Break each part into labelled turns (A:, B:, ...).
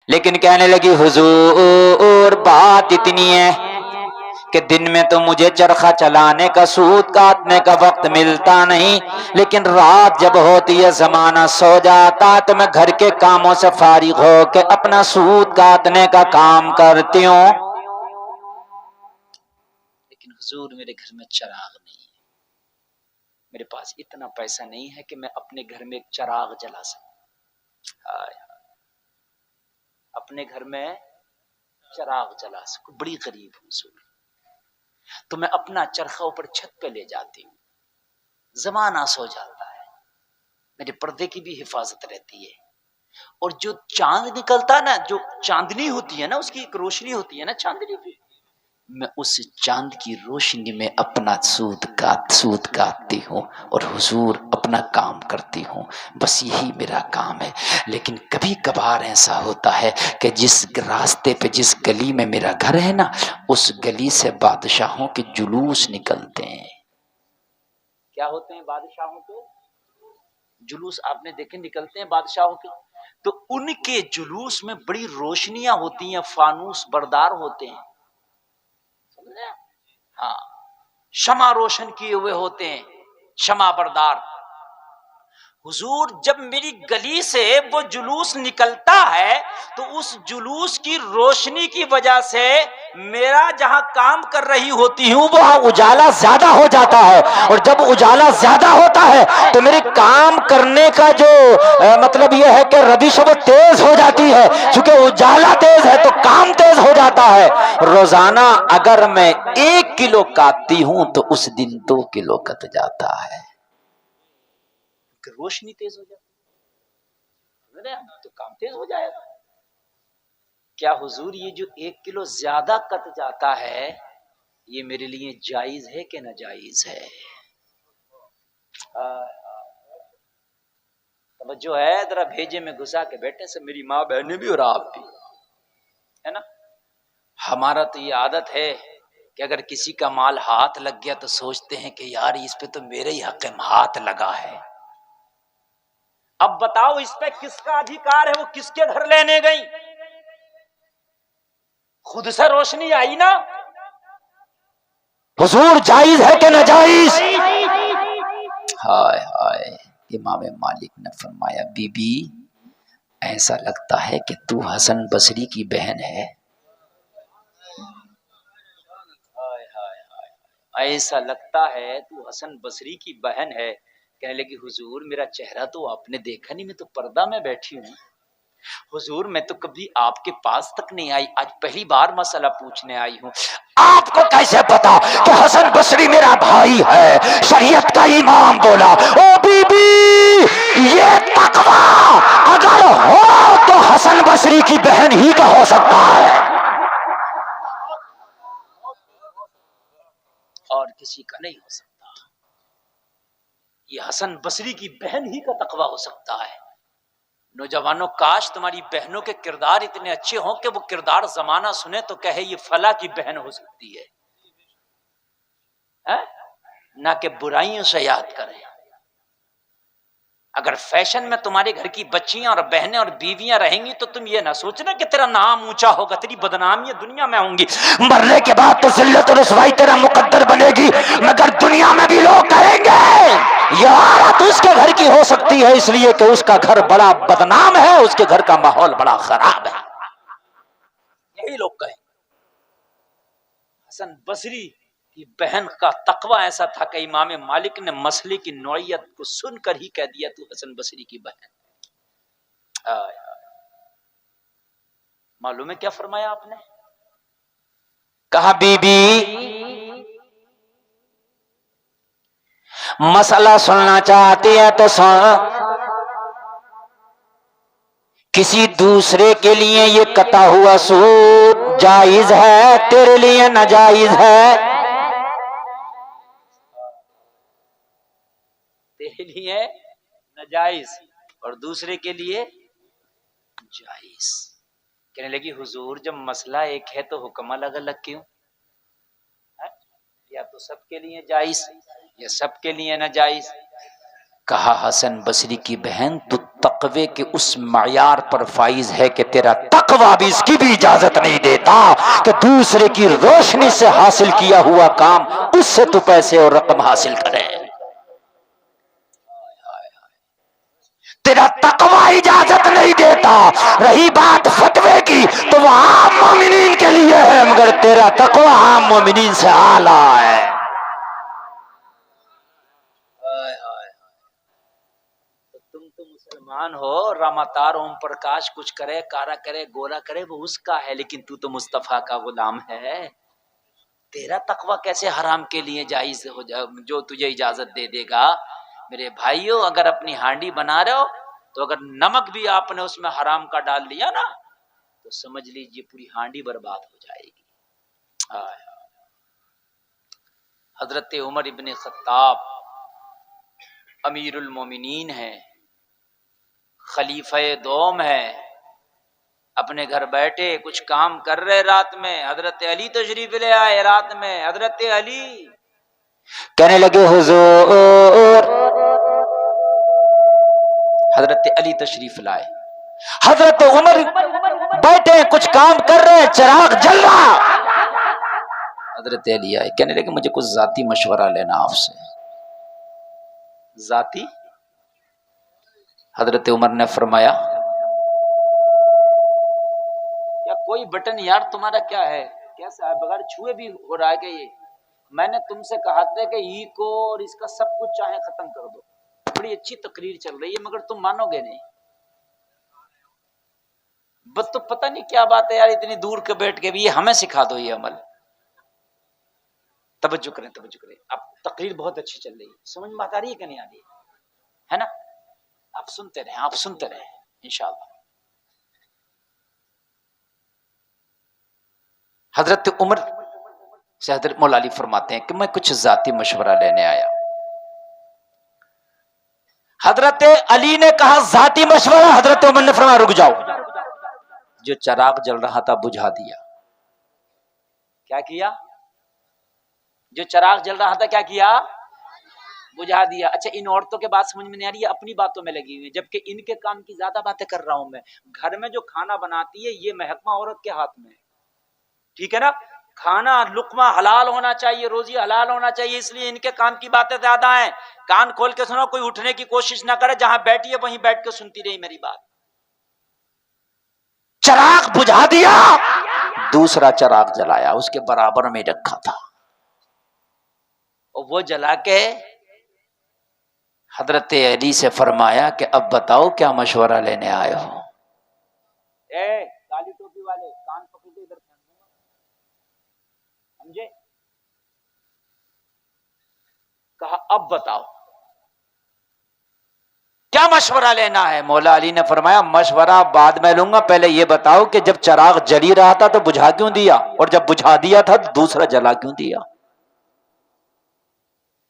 A: لیکن کہنے لگی حضور بات اتنی ہے کہ دن میں تو مجھے چرخہ چلانے کا سوت کاٹنے کا وقت ملتا نہیں، لیکن رات جب ہوتی ہے زمانہ سو جاتا تو میں گھر کے کاموں سے فارغ ہو کے اپنا سوت کاٹنے کا کام کرتی ہوں، لیکن حضور میرے گھر میں چراغ نہیں ہے، میرے پاس اتنا پیسہ نہیں ہے کہ میں اپنے گھر میں ایک چراغ جلا سکوں، اپنے گھر میں چراغ جلا سکوں، بڑی غریب ہوں حضور، تو میں اپنا چرخہ اوپر چھت پہ لے جاتی ہوں، زمانہ سو جاتا ہے، میرے پردے کی بھی حفاظت رہتی ہے، اور جو چاند نکلتا نا، جو چاندنی ہوتی ہے نا، اس کی ایک روشنی ہوتی ہے نا چاندنی کی، میں اس چاند کی روشنی میں اپنا سوت کاٹتی ہوں اور حضور اپنا کام کرتی ہوں، بس یہی میرا کام ہے۔ لیکن کبھی کبھار ایسا ہوتا ہے کہ جس راستے پہ، جس گلی میں میرا گھر ہے نا، اس گلی سے بادشاہوں کے جلوس نکلتے ہیں۔ کیا ہوتے ہیں بادشاہوں کے جلوس؟ آپ نے دیکھے نکلتے ہیں بادشاہوں کے، تو ان کے جلوس میں بڑی روشنیاں ہوتی ہیں، فانوس بردار ہوتے ہیں، ہاں، شمع روشن کیے ہوئے ہوتے ہیں، شمع بردار۔ حضور جب میری گلی سے وہ جلوس نکلتا ہے تو اس جلوس کی روشنی کی وجہ سے میرا جہاں کام کر رہی ہوتی ہوں وہاں اجالا زیادہ ہو جاتا ہے، اور جب اجالا زیادہ ہوتا ہے تو میرے کام کرنے کا جو مطلب یہ ہے کہ روش وہ تیز ہو جاتی ہے، چونکہ اجالا تیز ہے تو کام تیز ہو جاتا ہے۔ روزانہ اگر میں 1 کلو کاٹتی ہوں تو اس دن 2 کلو کٹ جاتا ہے، روشنی تیز ہو جاتی ہے تو کام تیز ہو جائے گا۔ کیا حضور یہ جو 1 کلو زیادہ کٹ جاتا ہے یہ میرے لیے جائز ہے کہ ناجائز ہے؟ توجہ ہے؟ ذرا بھیجے میں گھسا کے بیٹھے سے میری ماں بہنیں بھی اور آپ بھی، ہے نا؟ ہمارا تو یہ عادت ہے کہ اگر کسی کا مال ہاتھ لگ گیا تو سوچتے ہیں کہ یار اس پہ تو میرے ہی حق میں ہاتھ لگا ہے، اب بتاؤ اس پہ کس کا ادھیکار ہے؟ وہ کس کے گھر لینے گئی؟ خود سے روشنی آئی نا۔ حضور جائز ہے کہ ناجائز؟ ہائے ہائے، امام مالک نے فرمایا بی بی ایسا لگتا ہے کہ تو حسن بصری کی بہن ہے، ایسا لگتا ہے تو حسن بصری کی بہن ہے۔ کہنے لگی حضور میرا چہرہ تو آپ نے دیکھا نہیں، میں تو پردہ میں بیٹھی ہوں، حضور میں تو کبھی آپ کے پاس تک نہیں آئی، آج پہلی بار مسئلہ پوچھنے آئی ہوں۔ آپ کو کیسے پتا کہ حسن بصری میرا بھائی ہے؟ شریعت کا امام بولا او بی بی یہ تقویٰ اگر ہو تو حسن بصری کی بہن ہی کا ہو سکتا ہے، اور کسی کا نہیں ہو سکتا۔ یہ حسن بصری کی بہن ہی کا تقویٰ ہو سکتا ہے۔ نوجوانوں کاش تمہاری بہنوں کے کردار اتنے اچھے ہوں کہ وہ کردار زمانہ سنے تو کہے یہ فلاں کی بہن ہو سکتی ہے، نہ کہ برائیوں سے یاد کریں۔ اگر فیشن میں تمہارے گھر کی بچیاں اور بہنیں اور بیویاں رہیں گی تو تم یہ نہ سوچنا کہ تیرا نام اونچا ہوگا، تیری بدنامی دنیا میں ہوں گی، مرنے کے بعد تو ذلت و رسوائی تیرا مقدر بنے گی، مگر دنیا میں بھی لوگ کہیں گے یہ عورت اس کے گھر کی ہو سکتی ہے اس لیے کہ اس کا گھر بڑا بدنام ہے، اس کے گھر کا ماحول بڑا خراب ہے، یہی لوگ کہیں۔ حسن بصری کی بہن کا تقویٰ ایسا تھا کہ امام مالک نے مسئلے کی نوعیت کو سن کر ہی کہہ دیا تو حسن بصری کی بہن۔ معلوم ہے کیا فرمایا آپ نے؟ کہا بی بی مسئلہ سننا چاہتی ہے تو سن، کسی دوسرے کے لیے یہ کٹا ہوا سوت جائز ہے، تیرے لیے ناجائز ہے، تیرے لیے ناجائز اور دوسرے کے لیے جائز۔ کہنے لگی حضور جب مسئلہ ایک ہے تو حکم الگ الگ کیوں؟ یا تو سب کے لیے جائز یا سب کے لیے ناجائز۔ کہا حسن بصری کی بہن تو تقوی کے اس معیار پر فائز ہے کہ تیرا تقوی بھی اس کی بھی اجازت نہیں دیتا کہ دوسرے کی روشنی سے حاصل کیا ہوا کام اس سے تو پیسے اور رقم حاصل کرے. تیرا تقوی اجازت نہیں دیتا. رہی بات فتوے کی تو وہ عام مومنین کے لیے ہے، مگر تیرا تقوی عام مومنین سے اعلیٰ ہے. تم تو مسلمان ہو، راماتار اوم پرکاش کچھ کرے، کارا کرے، گورا کرے، وہ اس کا ہے، لیکن تو مصطفیٰ کا غلام ہے. تیرا تقوی کیسے حرام کے لیے جائز ہو جائے جو تجھے اجازت دے دے گا؟ میرے بھائیوں، اگر اپنی ہانڈی بنا رہے ہو تو اگر نمک بھی آپ نے اس میں حرام کا ڈال لیا نا تو سمجھ لیجیے پوری ہانڈی برباد ہو جائے گی. حضرت عمر ابن خطاب امیر المومنین ہے، خلیفہ دوم ہے، اپنے گھر بیٹھے کچھ کام کر رہے، رات میں حضرت علی تشریف لے آئے. رات میں حضرت علی کہنے لگے حضور، حضرت علی تشریف لائے. حضرت عمر بیٹھے کچھ کام کر رہے، چراغ جل رہا. حضرت علی آئے، کہنے لگے مجھے کچھ ذاتی مشورہ لینا آپ سے. ذاتی؟ حضرت عمر نے فرمایا کیا کوئی بٹن یار تمہارا کیا ہے، کیسا ہے، بغیر چھوئے بھی ہو رہا ہے کہ یہ؟ میں نے تم سے کہا تھا کہ ای کو اور اس کا سب کچھ چاہے ختم کر دو، بڑی اچھی تقریر چل رہی ہے مگر تم مانو گے نہیں. بس تو پتہ نہیں کیا بات ہے یار، اتنی دور کے بیٹھ کے بھی یہ ہمیں سکھا دو یہ عمل. توجہ کریں توجہ کریں، اب تقریر بہت اچھی چل رہی ہے، سمجھ میں آ رہی ہے کہ نہیں آ رہی ہے نا؟ آپ سنتے رہیں، آپ سنتے رہیں انشاءاللہ. حضرت عمر سے حضرت مولا علی فرماتے ہیں کہ میں کچھ ذاتی مشورہ لینے آیا. حضرت علی نے کہا ذاتی مشورہ؟ حضرت عمر نے فرمایا رک جاؤ. جو چراغ جل رہا تھا بجھا دیا. کیا کیا؟ جو چراغ جل رہا تھا کیا کیا؟ بجھا دیا. اچھا ان عورتوں کے بات سمجھ میں نہیں آ رہی ہے، اپنی باتوں میں لگی ہوئی، جبکہ ان کے کام کی زیادہ باتیں کر رہا ہوں میں. گھر میں جو کھانا بناتی ہے یہ محکمہ عورت کے ہاتھ میں ہے، ٹھیک ہے نا؟ کھانا لقمہ حلال ہونا چاہیے، روزی حلال ہونا چاہیے، اس لیے ان کے کام کی باتیں زیادہ ہیں. کان کھول کے سنو، کوئی اٹھنے کی کوشش نہ کرے، جہاں بیٹھی ہے وہیں بیٹھ کے سنتی رہی میری بات. چراغ بجھا دیا، دوسرا چراغ جلایا، اس کے برابر میں رکھا تھا، اور وہ جلا کے حضرت علی سے فرمایا کہ اب بتاؤ کیا مشورہ لینے آئے ہو. کالی ٹوپی والے کان پکڑ کے ادھر سمجھے؟ کہا اب بتاؤ کیا مشورہ لینا ہے. مولا علی نے فرمایا مشورہ بعد میں لوں گا، پہلے یہ بتاؤ کہ جب چراغ جلی رہا تھا تو بجھا کیوں دیا، اور جب بجھا دیا تھا تو دوسرا جلا کیوں دیا؟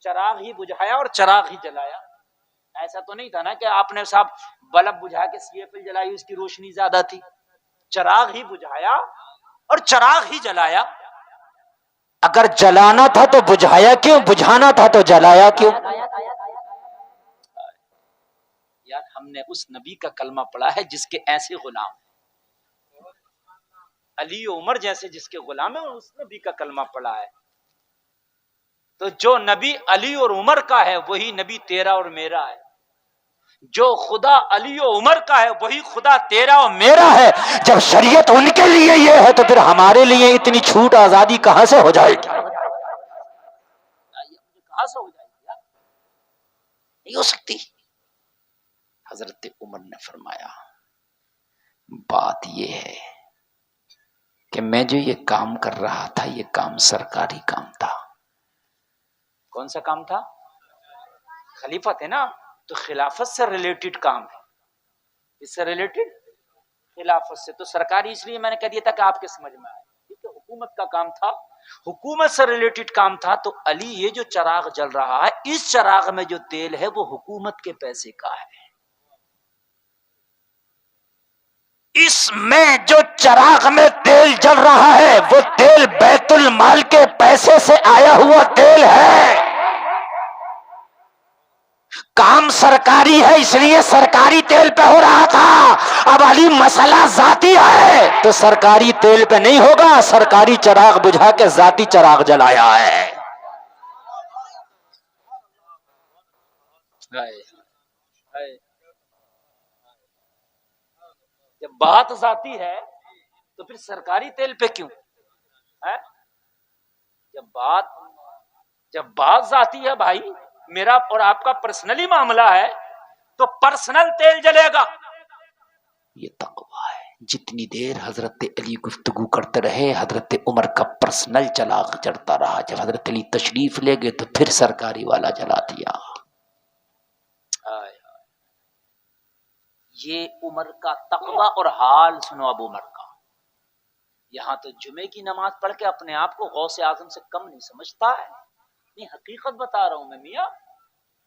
A: چراغ ہی بجھایا اور چراغ ہی جلایا. ایسا تو نہیں تھا نا کہ آپ نے صاحب بلب بجھا کے سی ایف ایل جلائی، اس کی روشنی زیادہ تھی. چراغ ہی بجھایا اور چراغ ہی جلایا. اگر جلانا تھا تو بجھایا کیوں، بجھانا تھا تو جلایا کیوں؟ یار ہم نے اس نبی کا کلمہ پڑھا ہے جس کے ایسے غلام ہیں، علی و عمر جیسے جس کے غلام ہیں، اس نبی کا کلمہ پڑھا ہے. تو جو نبی علی اور عمر کا ہے وہی نبی تیرا اور میرا ہے. جو خدا علی و عمر کا ہے وہی خدا تیرا اور میرا ہے. جب شریعت ان کے لیے یہ ہے تو پھر ہمارے لیے اتنی چھوٹ آزادی کہاں سے ہو جائے گی؟ کہاں سے ہو جائے گی؟ نہیں ہو سکتی. حضرت عمر نے فرمایا بات یہ ہے کہ میں جو یہ کام کر رہا تھا یہ کام سرکاری کام تھا. کون سا کام تھا؟ خلیفہ تھے نا، تو خلافت سے ریلیٹڈ کام ہے. اس سے ریلیٹڈ خلافت سے، تو سرکاری اس لیے میں نے کہہ دیا تھا کہ آپ کے سمجھ میں آئے. ٹھیک ہے، حکومت کا کام تھا، حکومت سے ریلیٹڈ کام تھا. تو علی یہ جو چراغ جل رہا ہے اس چراغ میں جو تیل ہے وہ حکومت کے پیسے کا ہے. اس میں جو چراغ میں تیل جل رہا ہے وہ تیل بیت المال کے پیسے سے آیا ہوا تیل ہے.
B: کام سرکاری ہے اس لیے سرکاری تیل پہ ہو رہا تھا، اب علی مسئلہ ذاتی ہے تو سرکاری تیل پہ نہیں ہوگا، سرکاری چراغ بجھا کے ذاتی چراغ جلایا ہے۔
A: جب بات ذاتی ہے تو پھر سرکاری تیل پہ کیوں ہے؟ جب بات ذاتی ہے بھائی، میرا اور آپ کا پرسنلی معاملہ ہے تو پرسنل تیل جلے گا۔
B: یہ تقویٰ ہے۔ جتنی دیر حضرت علی گفتگو کرتے رہے حضرت عمر کا پرسنل چراغ جلتا رہا، جب حضرت علی تشریف لے گئے تو پھر سرکاری والا جلا دیا۔
A: یہ عمر کا تقویٰ اور حال سنو اب عمر کا۔ یہاں تو جمعے کی نماز پڑھ کے اپنے آپ کو غوث اعظم سے کم نہیں سمجھتا ہے، نہیں حقیقت بتا رہا ہوں میں میاں۔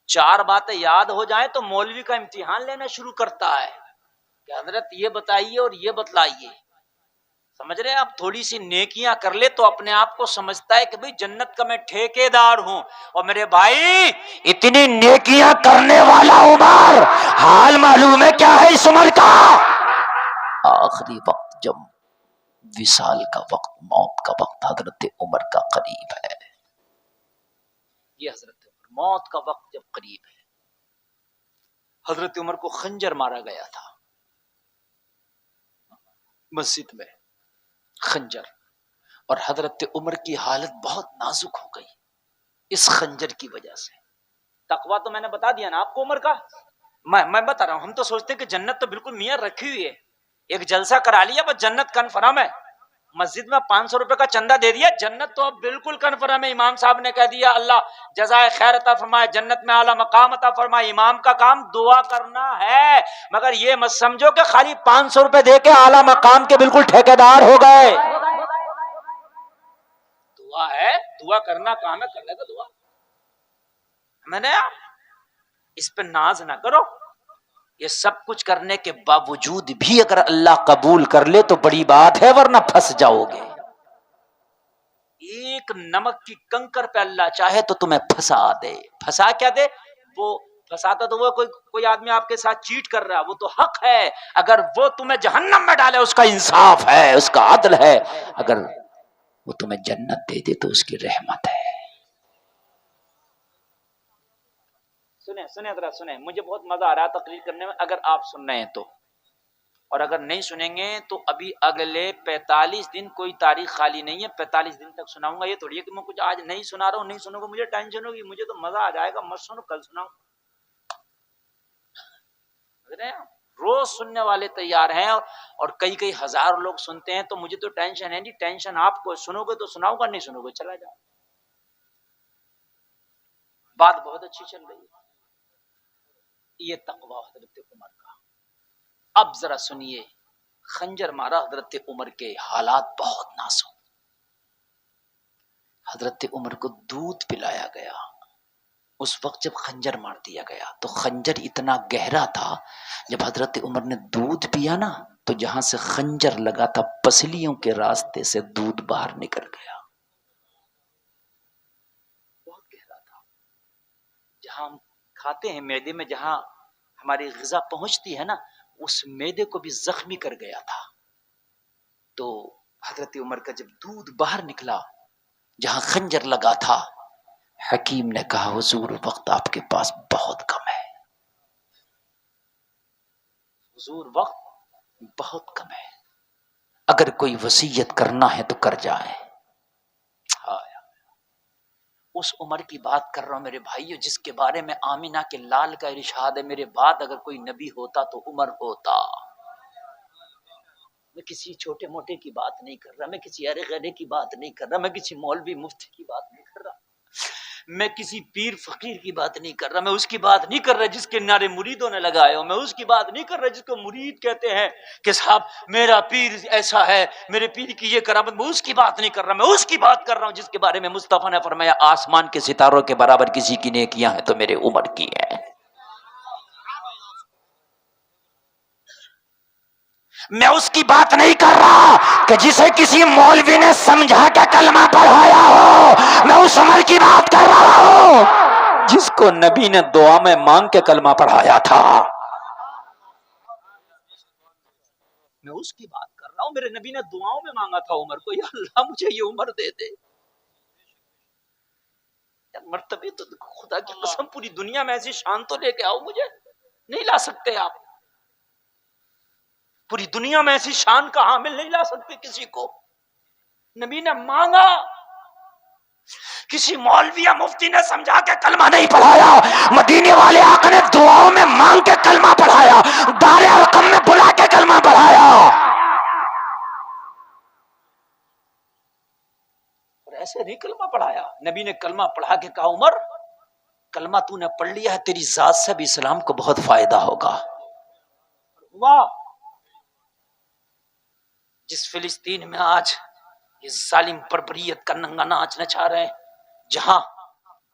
A: 4 باتیں یاد ہو جائیں تو مولوی کا امتحان لینا شروع کرتا ہے کہ حضرت یہ بتائیے اور یہ بتلائیے، سمجھ رہے ہیں آپ؟ تھوڑی سی نیکیاں کر لے تو اپنے آپ کو سمجھتا ہے کہ بھئی جنت کا میں ٹھیکیدار ہوں۔ اور میرے بھائی
B: اتنی نیکیاں کرنے والا عمر، حال معلوم ہے کیا ہے اس عمر کا؟ آخری وقت جب وصال کا وقت، موت کا وقت حضرت عمر کا قریب ہے،
A: یہ حضرت عمر موت کا وقت جب قریب ہے، حضرت عمر کو خنجر مارا گیا تھا مسجد میں، خنجر، اور حضرت عمر کی حالت بہت نازک ہو گئی اس خنجر کی وجہ سے۔ تقویٰ تو میں نے بتا دیا نا آپ کو عمر کا، میں بتا رہا ہوں۔ ہم تو سوچتے ہیں کہ جنت تو بالکل میاں رکھی ہوئی ہے، ایک جلسہ کرا لیا بس جنت کنفرم ہے، مسجد میں 500 روپے کا چندہ دے دیا، جنت تو اب بالکل کنفرم ہے۔ امام صاحب نے کہہ دیا اللہ جزائے خیر عطا فرمائے، جنت میں اعلیٰ مقام عطا فرمائے۔ امام کا کام دعا کرنا ہے، مگر یہ مت سمجھو کہ خالی
B: 500 روپے دے کے اعلیٰ مقام کے بالکل ٹھیکیدار ہو گئے۔
A: دعا ہے، دعا کرنا کام ہے، کرنے کا دعا۔ میں نے اس پہ ناز نہ کرو، یہ سب کچھ کرنے کے باوجود
B: بھی اگر اللہ قبول کر لے تو بڑی بات ہے، ورنہ پھنس جاؤ گے۔
A: ایک نمک کی کنکر پہ اللہ چاہے تو تمہیں پھنسا دے۔ پھنسا کیا دے؟ وہ پھنساتا تو وہ کوئی آدمی آپ کے ساتھ چیٹ کر رہا ہے، وہ تو حق ہے، اگر وہ تمہیں جہنم میں ڈالے اس کا
B: انصاف ہے، اس کا عدل ہے، اگر وہ تمہیں جنت دے دے تو اس کی رحمت ہے۔
A: سنیں ذرا سنیں، مجھے بہت مزہ آ رہا ہے تقریر کرنے میں، اگر آپ سن رہے ہیں تو، اور اگر نہیں سنیں گے تو ابھی اگلے 45 دن کوئی تاریخ خالی نہیں ہے، 45 دن تک سناؤں گا۔ یہ تھوڑی ہے کہ میں کچھ آج نہیں سنا رہا ہوں، نہیں سنو گے مجھے ٹینشن ہوگی، مجھے تو مزہ آ جائے گا، مت سنو کل سناؤں۔ روز سننے والے تیار ہیں، اور کئی ہزار لوگ سنتے ہیں، تو مجھے تو ٹینشن ہے نہیں، ٹینشن آپ کو، سنو گے تو سناؤں گا، نہیں سنو گے چلا جاؤ۔ بات بہت اچھی چل رہی ہے، یہ تقویٰ حضرت عمر کا۔ اب ذرا سنیے، خنجر مارا حضرت عمر کے، حالات بہت نازک۔ حضرت عمر کو دودھ پلایا گیا۔ اس وقت جب خنجر مار دیا گیا تو خنجر اتنا گہرا تھا، جب حضرت عمر نے دودھ پیا نا تو جہاں سے خنجر لگا تھا پسلیوں کے راستے سے دودھ باہر نکل گیا۔ بہت گہرا تھا، جہاں ہم کھاتے ہیں معدے میں، جہاں ہماری غذا پہنچتی ہے نا، اس معدے کو بھی زخمی کر گیا تھا۔ تو حضرت عمر کا جب دودھ باہر نکلا جہاں خنجر لگا تھا، حکیم نے کہا حضور وقت آپ کے پاس بہت کم ہے، حضور وقت بہت کم ہے، اگر کوئی وصیت کرنا ہے تو کر جائیں۔ اس عمر کی بات کر رہا ہوں میرے بھائیو، جس کے بارے میں آمینہ کے لال کا ارشاد ہے، میرے بعد اگر کوئی نبی ہوتا تو عمر ہوتا۔ میں کسی چھوٹے موٹے کی بات نہیں کر رہا، میں کسی ارے غیرے کی بات نہیں کر رہا، میں کسی مولوی مفتی کی بات نہیں کر رہا، میں کسی پیر فقیر کی بات نہیں کر رہا، میں اس کی بات نہیں کر رہا جس کے نعرے مریدوں نے لگائے ہو، میں اس کی بات نہیں کر رہا جس کو مرید کہتے ہیں کہ صاحب میرا پیر ایسا ہے، میرے پیر کی یہ کرامت، میں اس کی بات نہیں کر رہا، میں اس کی بات کر رہا ہوں جس کے بارے میں مصطفیٰ نے فرمایا آسمان کے ستاروں کے برابر کسی کی نیکیاں ہیں تو میرے عمر کی ہیں۔ میں اس کی بات نہیں کر رہا کہ جسے کسی مولوی نے سمجھا کے کلمہ پڑھایا ہو، میں اس عمر کی بات کر رہا ہوں
B: جس کو نبی نے دعا میں مانگ کے کلمہ پڑھایا تھا.
A: میں اس کی بات کر رہا ہوں. میرے نبی نے دعاؤں میں مانگا تھا عمر کو, یا اللہ مجھے یہ عمر دے دے. مرتبے تو خدا کی قسم پوری دنیا میں ایسی شان تو لے کے آؤ, مجھے نہیں لا سکتے آپ. پوری دنیا میں ایسی شان کا حامل نہیں لا سکتے کسی کو. نبی نے مانگا,
B: کسی مولوی یا مفتی نے سمجھا کے کلمہ نہیں پڑھایا, مدینے والے آقا نے دعاؤں میں مانگ کے کلمہ پڑھایا, دار ارقم میں بلا کے کلمہ پڑھایا.
A: اور ایسے نہیں کلمہ پڑھایا. نبی نے کلمہ پڑھا کے کہا عمر کلمہ تو نے پڑھ لیا ہے, تیری ذات سے بھی اسلام کو بہت فائدہ ہوگا. واہ, جس فلسطین میں آج یہ ظالم بربریت کا ننگا ناچ نچا رہے ہیں, جہاں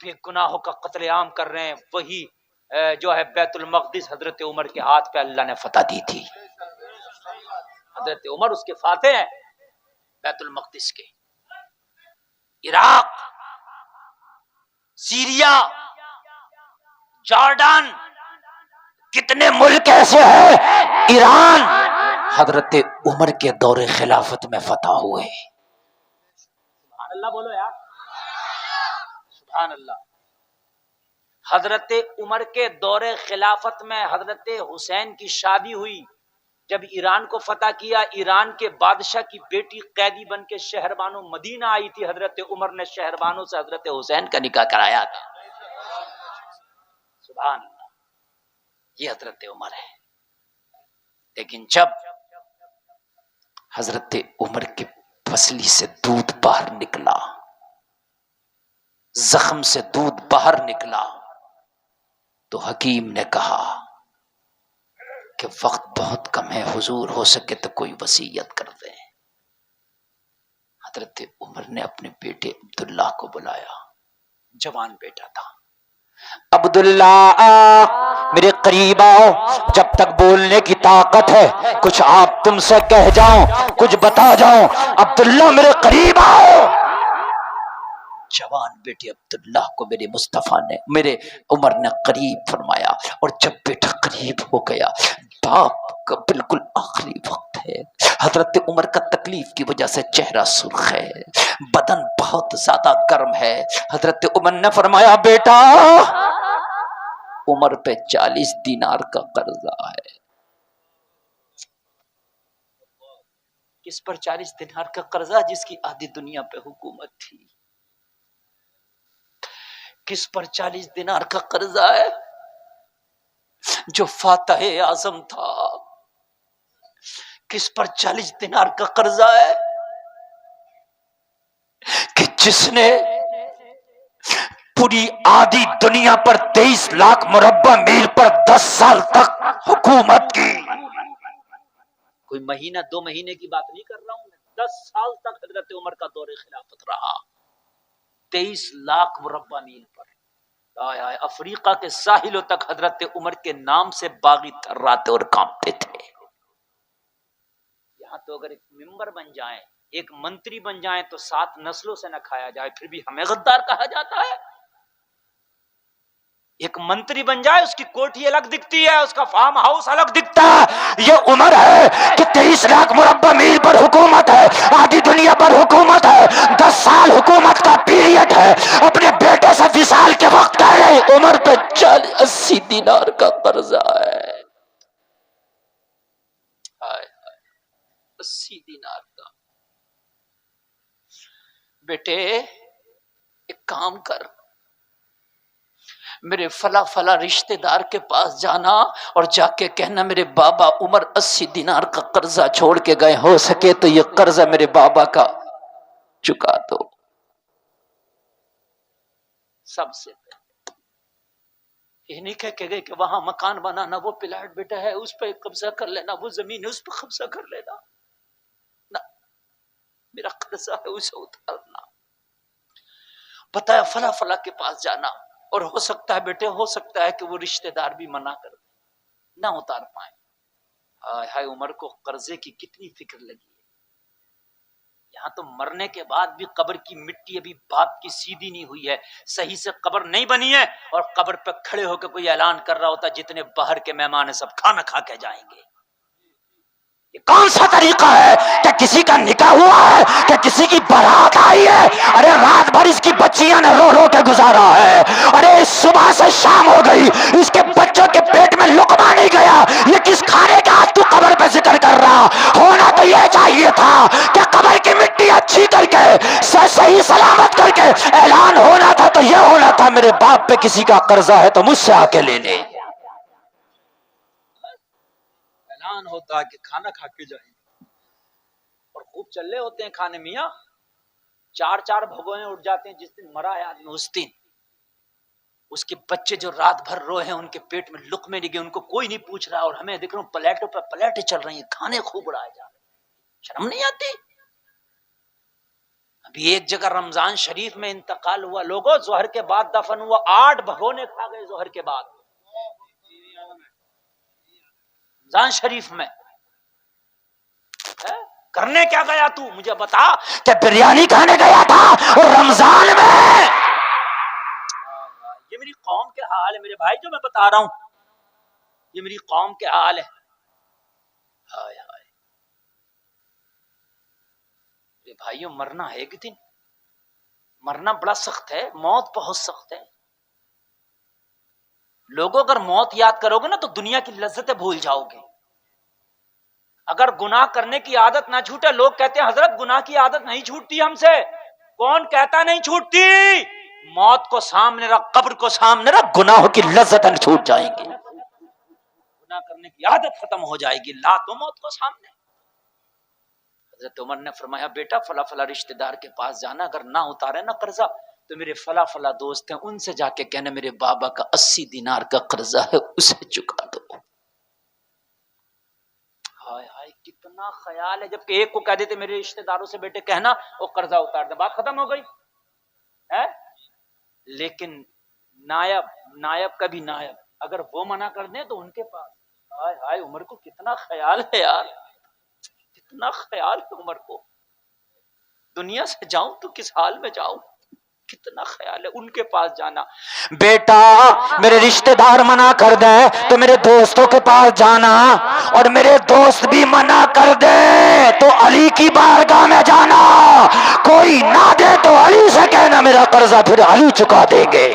A: بے گناہوں کا قتل عام کر رہے ہیں, وہی جو ہے بیت المقدس حضرت عمر کے ہاتھ پہ اللہ نے فتح دی تھی. حضرت عمر اس کے فاتح ہیں بیت المقدس کے. عراق, سیریا, جارڈن,
B: کتنے ملک ایسے ہیں, ایران حضرت عمر کے دور خلافت میں فتح ہوئے.
A: سبحان اللہ بولو یار, سبحان اللہ. حضرت عمر کے دور خلافت میں حضرت حسین کی شادی ہوئی. جب ایران کو فتح کیا, ایران کے بادشاہ کی بیٹی قیدی بن کے شہربانو مدینہ آئی تھی. حضرت عمر نے شہربانوں سے حضرت حسین کا نکاح کرایا تھا. سبحان اللہ, یہ حضرت عمر ہے. لیکن جب
B: حضرت عمر کے پسلی سے دودھ باہر نکلا, زخم سے دودھ باہر نکلا, تو حکیم نے کہا کہ وقت بہت کم ہے, حضور ہو سکے تو کوئی وصیت کر دیں. حضرت عمر نے اپنے بیٹے عبداللہ کو بلایا,
A: جوان بیٹا تھا.
B: عبداللہ میرے قریب آؤ, جب تک بولنے کی طاقت ہے کچھ آپ تم سے کہہ جاؤں, کچھ بتا جاؤں. عبداللہ میرے قریب آؤ. جوان بیٹے عبداللہ کو میرے مصطفیٰ نے, میرے عمر نے قریب فرمایا. اور جب بیٹا قریب ہو گیا, باپ کا بالکل آخری وقت ہے, حضرت عمر کا تکلیف کی وجہ سے چہرہ سرخ ہے, بدن بہت زیادہ گرم ہے. حضرت عمر نے فرمایا بیٹا عمر پہ 40 دینار کا قرضہ ہے.
A: کس پر 40 دینار کا قرضہ؟ جس کی آدھی دنیا پہ حکومت تھی. کس پر 40 دینار کا قرضہ ہے؟ جو فاتح اعظم تھا. کس پر 40 دینار کا قرضہ ہے؟
B: کہ جس نے پوری آدھی دنیا پر 23 لاکھ مربع میل پر 10 سال تک حکومت کی.
A: کوئی مہینہ 2 مہینے کی بات نہیں کر رہا ہوں میں, 10 سال تک حضرت عمر کا دور خلافت رہا. 23 لاکھ مربع میل پر. افریقہ کے ساحلوں تک حضرت عمر کے نام سے باغی تھراتے اور کانپتے تھے. یہاں تو اگر ایک ممبر بن جائیں, ایک منتری بن جائیں تو 7 نسلوں سے نہ کھایا جائے, پھر بھی ہمیں غدار کہا جاتا ہے. ایک منتری بن جائے, اس کی کوٹھی الگ دکھتی ہے, اس کا فارم ہاؤس الگ دکھتا ہے.
B: یہ عمر ہے کہ 23 لاکھ مربع میل پر حکومت ہے, آدھی دنیا پر حکومت ہے, 10 سال حکومت کا پیریڈ ہے. اپنے بیٹے سے وصال کے وقت کہہ رہے عمر پہ 80 دینار کا قرضہ ہے.
A: 80 دینار کا. بیٹے ایک کام کر, میرے فلا فلا رشتہ دار کے پاس جانا اور جا کے کہنا میرے بابا عمر 80 دینار کا قرضہ چھوڑ کے گئے, ہو سکے تو یہ قرضہ میرے بابا کا چکا دو. سب سے پہلے یہ نہیں کہہ کے گئے کہ وہاں مکان بنانا, وہ پلاٹ بیٹا ہے اس پہ قبضہ کر لینا, وہ زمین ہے اس پہ قبضہ کر لینا. نہ, میرا قرضہ ہے اسے اتارنا. بتایا فلا فلا کے پاس جانا, اور ہو سکتا ہے بیٹے, ہو سکتا ہے کہ وہ رشتہ دار بھی منع کر دیں, نہ اتار پائیں. ہائے عمر کو قرضے کی کتنی فکر لگی ہے. یہاں تو مرنے کے بعد بھی قبر کی مٹی ابھی باپ کی سیدھی نہیں ہوئی ہے، صحیح سے قبر نہیں بنی ہے، اور قبر پہ کھڑے ہو کے کوئی اعلان کر رہا ہوتا جتنے باہر کے مہمان ہیں سب کھانا کھا کے جائیں گے۔
B: یہ کون سا طریقہ ہے کہ کسی کا نکاح ہوا ہے کہ کسی کی بارات آئی ہے، ارے رات بھر اس کی بچیاں نے رو رو کے گزارا ہے، ارے صبح سے شام ہو گئی اس کے بچوں کے پیٹ میں لقمہ نہیں گیا، یہ کس کھانے کا تو قبر پہ ذکر کر رہا؟ ہونا تو یہ چاہیے تھا کہ قبر کی مٹی اچھی کر کے صحیح سلامت کر کے اعلان ہونا تھا، تو یہ ہونا تھا میرے باپ پہ کسی کا قرضہ ہے تو مجھ سے آ کے لے لے۔
A: اعلان ہوتا کہ کھانا کھا کے جائیں گے، اور خوب چلے ہوتے ہیں کھانے، میاں چار چار بھگونے اٹھ جاتے ہیں جس دن مرا ہے آدمی، اس دن اس کے بچے جو رات بھر روئے ہیں ان کے پیٹ میں لقمے نہیں گئے، ان کو کوئی نہیں پوچھ رہا، اور ہمیں دیکھ رہا ہوں پلیٹوں پہ پلیٹیں چل رہی ہیں، کھانے خوب اڑائے جا رہے ہیں، شرم نہیں آتی؟ ابھی ایک جگہ رمضان شریف میں انتقال ہوا، لوگوں ظہر کے بعد دفن ہوا، 8 بھگونے کھا گئے ظہر کے بعد رمضان شریف میں۔ کرنے کیا گیا تو مجھے بتا؟
B: کہ بریانی کھانے گیا تھا اور رمضان میں۔
A: یہ میری قوم کے حال ہے میرے بھائی، جو میں بتا رہا ہوں یہ میری قوم کے حال ہے۔ ہائے ہائے میرے بھائیوں، مرنا ہے ایک دن، مرنا بڑا سخت ہے، موت بہت سخت ہے۔ لوگوں اگر موت یاد کرو گے نا تو دنیا کی لذتیں بھول جاؤ گے۔ اگر گناہ کرنے کی عادت نہ چھوٹے، لوگ کہتے ہیں حضرت گناہ کی عادت نہیں چھوٹتی ہم سے، کون کہتا نہیں چھوٹتی؟ موت کو سامنے رکھ، قبر کو سامنے رکھ،
B: گناہوں کی لذتیں چھوٹ جائیں گی،
A: گناہ کرنے کی عادت ختم ہو جائے گی، لا تو موت کو سامنے۔ حضرت عمر نے فرمایا بیٹا فلا فلا رشتہ دار کے پاس جانا، اگر نہ اتارے نا قرضہ تو میرے فلا فلا دوست ہیں ان سے جا کے کہنا میرے بابا کا 80 دینار کا قرضہ ہے اسے چکا دو۔ ہائے ہائے کتنا خیال ہے، جبکہ ایک کو کہہ دیتے میرے رشتہ داروں سے بیٹے کہنا وہ قرضہ اتار دے، بات ختم ہو گئی ہے۔ لیکن نائب کا بھی نائب اگر وہ منع کر دیں تو ان کے پاس، ہائے ہائے عمر کو کتنا خیال ہے یار، کتنا خیال ہے عمر کو، دنیا سے جاؤں تو کس حال میں جاؤں، کتنا خیال ہے ان کے پاس جانا۔
B: بیٹا میرے رشتہ دار منع کر دیں تو میرے دوستوں کے پاس جانا، اور میرے دوست بھی منع کر دے تو علی کی بارگاہ میں جانا، کوئی نہ دے تو علی سے کہنا میرا قرضہ پھر علی چکا دیں گے۔